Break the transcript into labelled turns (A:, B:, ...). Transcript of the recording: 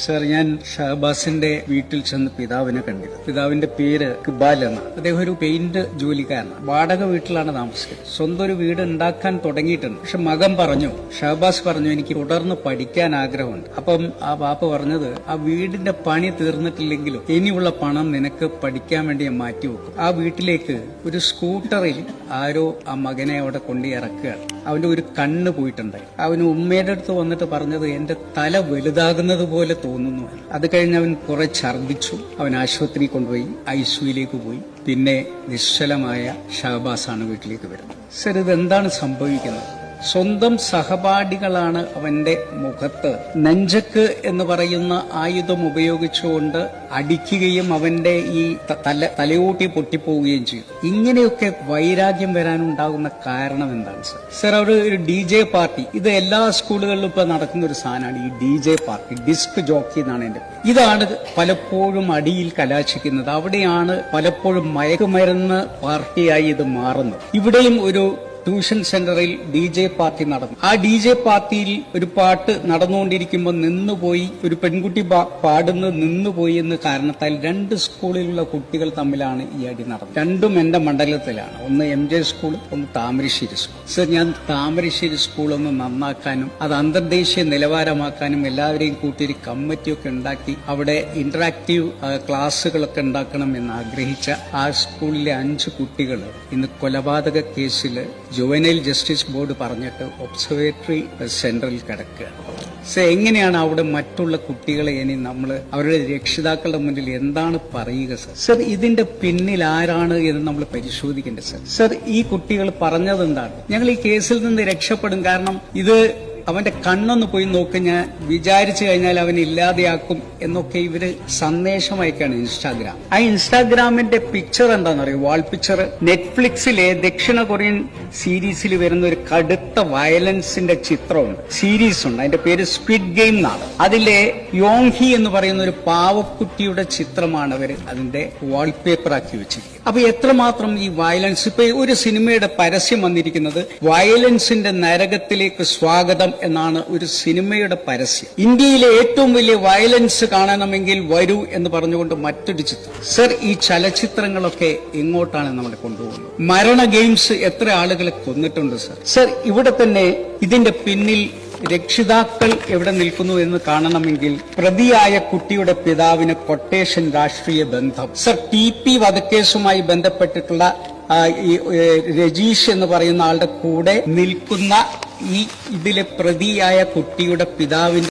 A: Sir, ഞാൻ ഷഹബാസിന്റെ വീട്ടിൽ ചെന്ന് പിതാവിനെ കണ്ടിരുന്നു. പിതാവിന്റെ പേര് ഇക്ബാൽ എന്നാണ്. അദ്ദേഹം ഒരു പെയിന്റ് ജോലിക്കാരനാണ്. വാടക വീട്ടിലാണ് താമസിക്കുന്നത്. സ്വന്തം ഒരു വീട് ഉണ്ടാക്കാൻ തുടങ്ങിയിട്ടുണ്ട്. പക്ഷെ മകൻ പറഞ്ഞു, ഷഹബാസ് പറഞ്ഞു, എനിക്ക് തുടർന്ന് പഠിക്കാൻ ആഗ്രഹമുണ്ട്. അപ്പം ആ ബാപ്പ പറഞ്ഞത്, ആ വീടിന്റെ പണി തീർന്നിട്ടില്ലെങ്കിലും ഇനിയുള്ള പണം നിനക്ക് പഠിക്കാൻ വേണ്ടി ഞാൻ മാറ്റിവെക്കും. ആ വീട്ടിലേക്ക് ഒരു സ്കൂട്ടറിൽ ആരോ ആ മകനെ അവിടെ കൊണ്ടു ഇറക്കുകയാണ്. അവന്റെ ഒരു കണ്ണ് പോയിട്ടുണ്ടായി. അവന് ഉമ്മയുടെ അടുത്ത് വന്നിട്ട് പറഞ്ഞത്, എന്റെ തല വലുതാകുന്നത് പോലെ തോന്നുന്നു. അത് കഴിഞ്ഞ് അവൻ കുറെ ഛർദിച്ചു. അവൻ ആശുപത്രിയിൽ കൊണ്ടുപോയി ഐസിയുയിലേക്ക് പോയി. പിന്നെ നിശ്ചലമായ ഷഹബാസാണ് വീട്ടിലേക്ക് വരുന്നത്. സർ, ഇതെന്താണ് സംഭവിക്കുന്നത്? സ്വന്തം സഹപാഠികളാണ് അവന്റെ മുഖത്ത് നെഞ്ചക്ക് എന്ന് പറയുന്ന ആയുധം ഉപയോഗിച്ചുകൊണ്ട് അടിക്കുകയും അവന്റെ ഈ തലയോട്ടി പൊട്ടിപ്പോവുകയും ചെയ്തു. ഇങ്ങനെയൊക്കെ വൈരാഗ്യം വരാനുണ്ടാകുന്ന കാരണം എന്താണ് സർ? സർ, ഒരു DJ പാർട്ടി, ഇത് എല്ലാ സ്കൂളുകളിലും ഇപ്പൊ നടക്കുന്ന ഒരു സാധനമാണ് ഈ DJ പാർട്ടി. ഡിസ്ക് ജോക്കി എന്നാണ് എന്റെ പേര്. ഇതാണ് പലപ്പോഴും അടിയിൽ കലാശിക്കുന്നത്. അവിടെയാണ് പലപ്പോഴും മയക്കുമരുന്ന് പാർട്ടിയായി ഇത് മാറുന്നത്. ഇവിടെയും ഒരു ട്യൂഷൻ സെന്ററിൽ DJ പാർട്ടി നടന്നു. ആ DJ പാർട്ടിയിൽ ഒരു പാട്ട് നടന്നുകൊണ്ടിരിക്കുമ്പോൾ നിന്നുപോയി, ഒരു പെൺകുട്ടി പാടുന്നത് നിന്നുപോയി എന്ന കാരണത്താൽ 2 സ്കൂളിലുള്ള കുട്ടികൾ തമ്മിലാണ് ഈ അടി നടന്നത്. രണ്ടും എന്റെ മണ്ഡലത്തിലാണ്. ഒന്ന് MJ സ്കൂൾ, ഒന്ന് താമരശ്ശേരി സ്കൂൾ. സർ, ഞാൻ താമരശ്ശേരി സ്കൂൾ ഒന്ന് നന്നാക്കാനും അത് അന്തർദേശീയ നിലവാരമാക്കാനും എല്ലാവരെയും കൂട്ടി ഒരു കമ്മിറ്റിയൊക്കെ ഉണ്ടാക്കി അവിടെ ഇന്ററാക്റ്റീവ് ക്ലാസ്സുകളൊക്കെ ഉണ്ടാക്കണം എന്ന് ആഗ്രഹിച്ച ആ സ്കൂളിലെ 5 കുട്ടികൾ ഇന്ന് കൊലപാതക കേസിൽ ജുവനൈൽ ജസ്റ്റിസ് ബോർഡ് പറഞ്ഞിട്ട് ഒബ്സർവേറ്ററി സെന്ററിൽ കിടക്കുക. എങ്ങനെയാണ് അവിടെ മറ്റുള്ള കുട്ടികളെ ഇനി നമ്മൾ അവരുടെ രക്ഷിതാക്കളുടെ മുന്നിൽ എന്താണ് പറയുക സർ? സർ, ഇതിന്റെ പിന്നിൽ ആരാണ് എന്ന് നമ്മൾ പരിശോധിക്കേണ്ടത് സർ. സർ, ഈ കുട്ടികൾ പറഞ്ഞതെന്താണ്? ഞങ്ങൾ ഈ കേസിൽ നിന്ന് രക്ഷപ്പെടും, കാരണം ഇത് അവന്റെ കണ്ണൊന്ന് പോയി നോക്ക്, ഞാൻ വിചാരിച്ചു കഴിഞ്ഞാൽ അവനെ ഇല്ലാതെയാക്കും എന്നൊക്കെ ഇവര് സന്ദേശം അയക്കാണ് ഇൻസ്റ്റാഗ്രാം. ആ ഇൻസ്റ്റാഗ്രാമിന്റെ പിക്ചർ എന്താണെന്നറിയോ? വാൾ പിക്ചർ. നെറ്റ്ഫ്ലിക്സിലെ ദക്ഷിണ കൊറിയൻ സീരീസിൽ വരുന്ന ഒരു കടുത്ത വയലൻസിന്റെ ചിത്രമുണ്ട്, സീരീസ് ഉണ്ട്. അതിന്റെ പേര് സ്ക്വിഡ് ഗെയിം എന്നാണ്. അതിലെ യോങ്ഹി എന്ന് പറയുന്ന ഒരു പാവക്കുട്ടിയുടെ ചിത്രമാണ് അവര് അതിന്റെ വാൾപേപ്പർ ആക്കി വെച്ചിരിക്കുന്നത്. അപ്പൊ എത്രമാത്രം ഈ വയലൻസ്, ഇപ്പൊ ഒരു സിനിമയുടെ പരസ്യം വന്നിരിക്കുന്നത് വയലൻസിന്റെ നരകത്തിലേക്ക് സ്വാഗതം എന്നാണ് ഒരു സിനിമയുടെ പരസ്യം. ഇന്ത്യയിലെ ഏറ്റവും വലിയ വയലൻസ് കാണണമെങ്കിൽ വരൂ എന്ന് പറഞ്ഞുകൊണ്ട് മറ്റൊരു ചിത്രം. സർ, ഈ ചലച്ചിത്രങ്ങളൊക്കെ എങ്ങോട്ടാണ് നമ്മളെ കൊണ്ടുപോകുന്നത്? മരണ ഗെയിംസ് എത്ര ആളുകളെ കൊന്നിട്ടുണ്ട് സർ? സർ, ഇവിടെ തന്നെ ഇതിന്റെ പിന്നിൽ രക്ഷിതാക്കൾ എവിടെ നിൽക്കുന്നു എന്ന് കാണണമെങ്കിൽ പ്രതിയായ കുട്ടിയുടെ പിതാവിന് കൊട്ടേഷൻ രാഷ്ട്രീയ ബന്ധം. സർ, TP വധക്കേസുമായി ബന്ധപ്പെട്ടിട്ടുള്ള ഈ രജീഷ് എന്ന് പറയുന്ന ആളുടെ കൂടെ നിൽക്കുന്ന ഇതിലെ പ്രതിയായ കുട്ടിയുടെ പിതാവിന്റെ